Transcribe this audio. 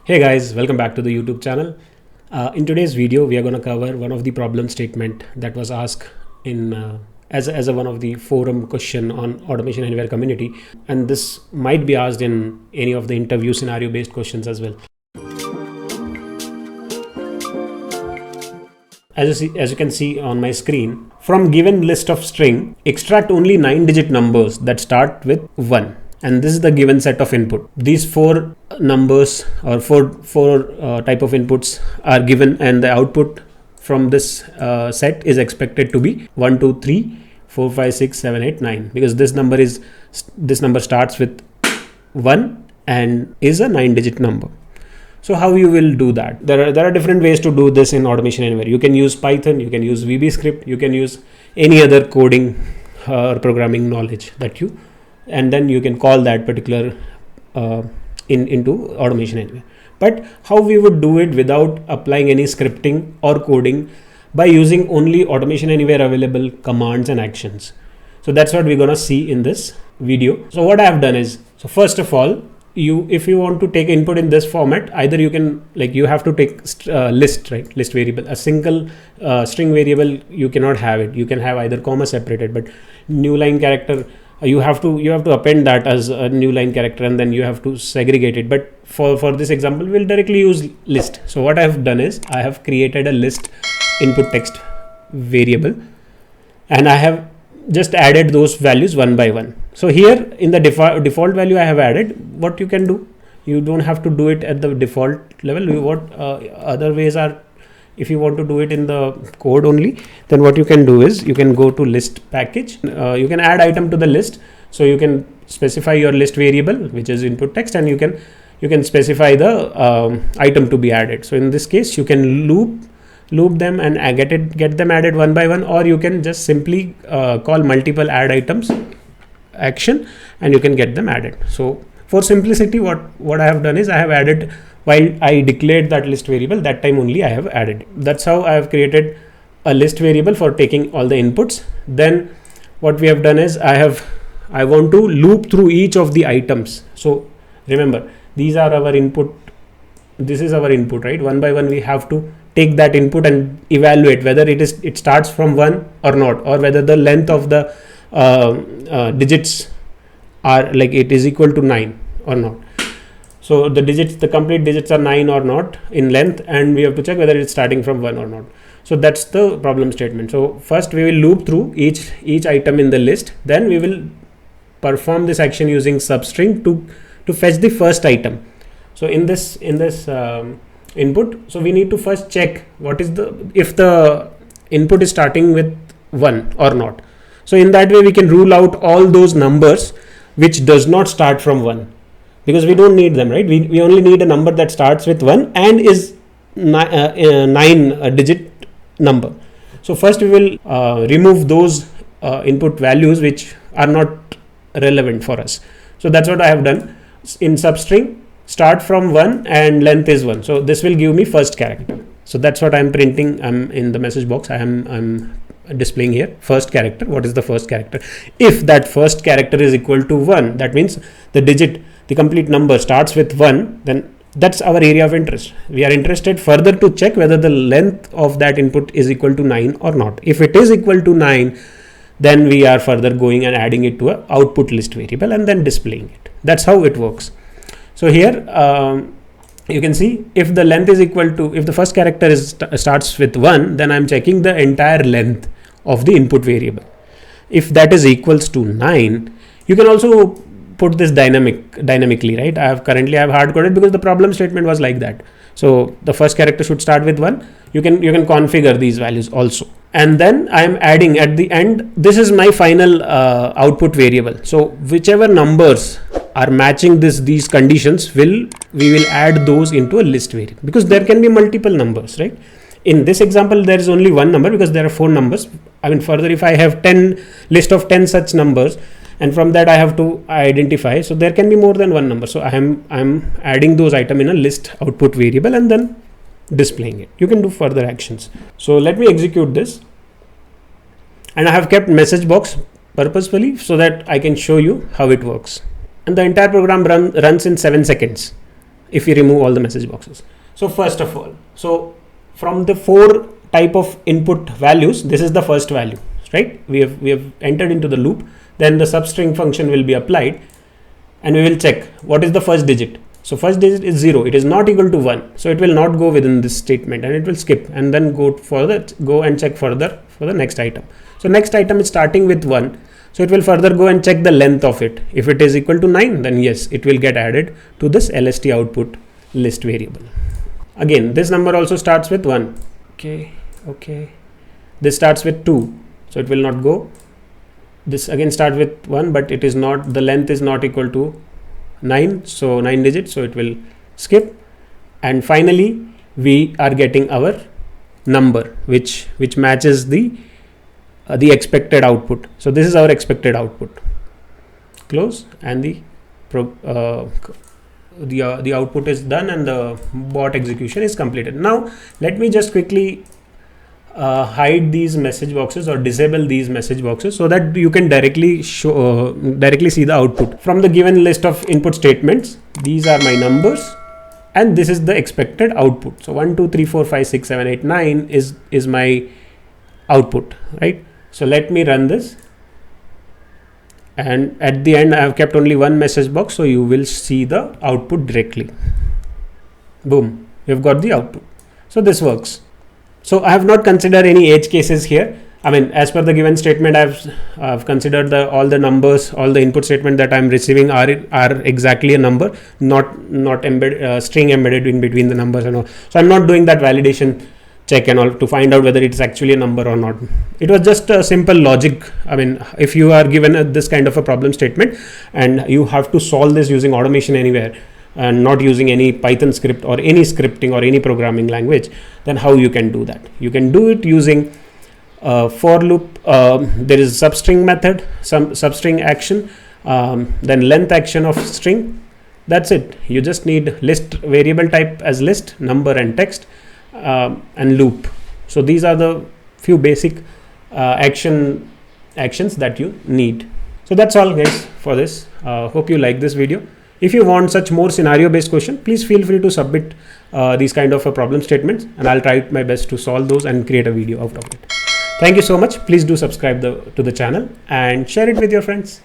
Hey guys, welcome back to the YouTube channel. In today's video, we are going to cover one of the problem statement that was asked in as a one of the forum question on Automation Anywhere community, and this might be asked in any of the interview scenario based questions as well. As you can see on my screen, from given list of string, extract only 9-digit numbers that start with 1. And this is the given set of input. These four numbers or four type of inputs are given, and the output from this set is expected to be 1, 2, 3, 4, 5, 6, 7, 8, 9, because this number starts with 1 and is a 9-digit number. So how you will do that? There are different ways to do this in Automation Anywhere. You can use Python, you can use VB script, you can use any other coding or programming knowledge that you, and then you can call that particular into Automation Anywhere. But how we would do it without applying any scripting or coding, by using only Automation Anywhere available commands and actions. So that's what we're gonna see in this video. So what I have done is, so first of all, if you want to take input in this format, either you can, you have to take list, right? List variable. A single string variable, you cannot have it. You can have either comma separated, but new line character, you have to append that as a new line character, and then you have to segregate it. But for this example, we'll directly use list. So what I have done is, I have created a list input text variable, and I have just added those values one by one. So here in the default value I have added. What you can do, you don't have to do it at the default level. Other ways are, if you want to do it in the code only, then what you can do is, you can go to list package. You can add item to the list. So you can specify your list variable, which is input text, and you can specify the item to be added. So in this case, you can loop them and get them added one by one, or you can just simply call multiple add items action, and you can get them added. So for simplicity, what I have done is, I have added, while I declared that list variable, that time only I have added. That's how I have created a list variable for taking all the inputs. Then what we have done is, I want to loop through each of the items. So remember, these are our input. This is our input, right? One by one, we have to take that input and evaluate whether it starts from 1 or not, or whether the length of the digits are it is equal to 9 or not. So the complete digits are 9 or not in length, and we have to check whether it's starting from 1 or not. So that's the problem statement. So first we will loop through each item in the list. Then we will perform this action using substring to fetch the first item. So in this input, so we need to first check if the input is starting with 1 or not. So in that way, we can rule out all those numbers which does not start from 1, because we don't need them, right? We only need a number that starts with 1 and is 9-digit number. So first we will remove those input values which are not relevant for us. So that's what I have done. In substring, start from 1 and length is 1. So this will give me first character. So that's what I'm printing. I'm in the message box. I'm displaying here first character. What is the first character? If that first character is equal to 1, that means the complete number starts with 1, then that's our area of interest. We are interested further to check whether the length of that input is equal to 9 or not. If it is equal to 9, then we are further going and adding it to a output list variable and then displaying it. That's how it works. So here you can see, if the length is equal to, if the first character starts with 1, then I'm checking the entire length of the input variable. If that is equals to 9, you can also put this dynamically, right? I have hard coded because the problem statement was like that. So the first character should start with 1. You can configure these values also. And then I'm adding at the end, this is my final output variable. So whichever numbers are matching these conditions, we will add those into a list variable, because there can be multiple numbers, right? In this example, there is only one number because there are 4 numbers. I mean, further, if I have list of 10 such numbers, and from that I have to identify, so there can be more than one number. So I'm adding those items in a list output variable and then displaying it. You can do further actions. So let me execute this, and I have kept message box purposefully so that I can show you how it works. And the entire program runs in 7 seconds. if we remove all the message boxes. So first of all, so from the 4 type of input values, this is the first value, right? We have entered into the loop. Then the substring function will be applied, and we will check what is the first digit. So first digit is 0. It is not equal to 1. So it will not go within this statement, and it will skip and then go and check further for the next item. So next item is starting with 1. So it will further go and check the length of it. If it is equal to 9, then yes, it will get added to this LST output list variable. Again, this number also starts with 1. Okay. This starts with 2. So it will not go. This again starts with 1, but it is not, the length is not equal to 9. So 9 digits. So it will skip. And finally, we are getting our number, which matches the expected output. So this is our expected output. Close, and the output is done and the bot execution is completed. Now let me just quickly hide these message boxes or disable these message boxes so that you can directly see the output from the given list of input statements. These are my numbers, and this is the expected output. So 1 2 3 4 5 6 7 8 9 is my output, right? So let me run this, and at the end I have kept only one message box, so you will see the output directly. Boom, you've got the output. So this works. So I have not considered any edge cases here. I mean, as per the given statement, I've considered all the numbers, all the input statement that I'm receiving are exactly a number, not string embedded in between the numbers and all. So I'm not doing that validation check and all to find out whether it's actually a number or not. It was just a simple logic. I mean, if you are given this kind of a problem statement and you have to solve this using automation anywhere and not using any Python script or any scripting or any programming language, then how you can do that? You can do it using for loop. There is substring method, some substring action, then length action of string. That's it. You just need list variable type as list, number and text, and loop. So these are the few basic actions that you need. So that's all guys for this. Hope you like this video. If you want such more scenario based question, please feel free to submit these kind of problem statements, and I'll try my best to solve those and create a video out of it. Thank you so much. Please do subscribe to the channel and share it with your friends.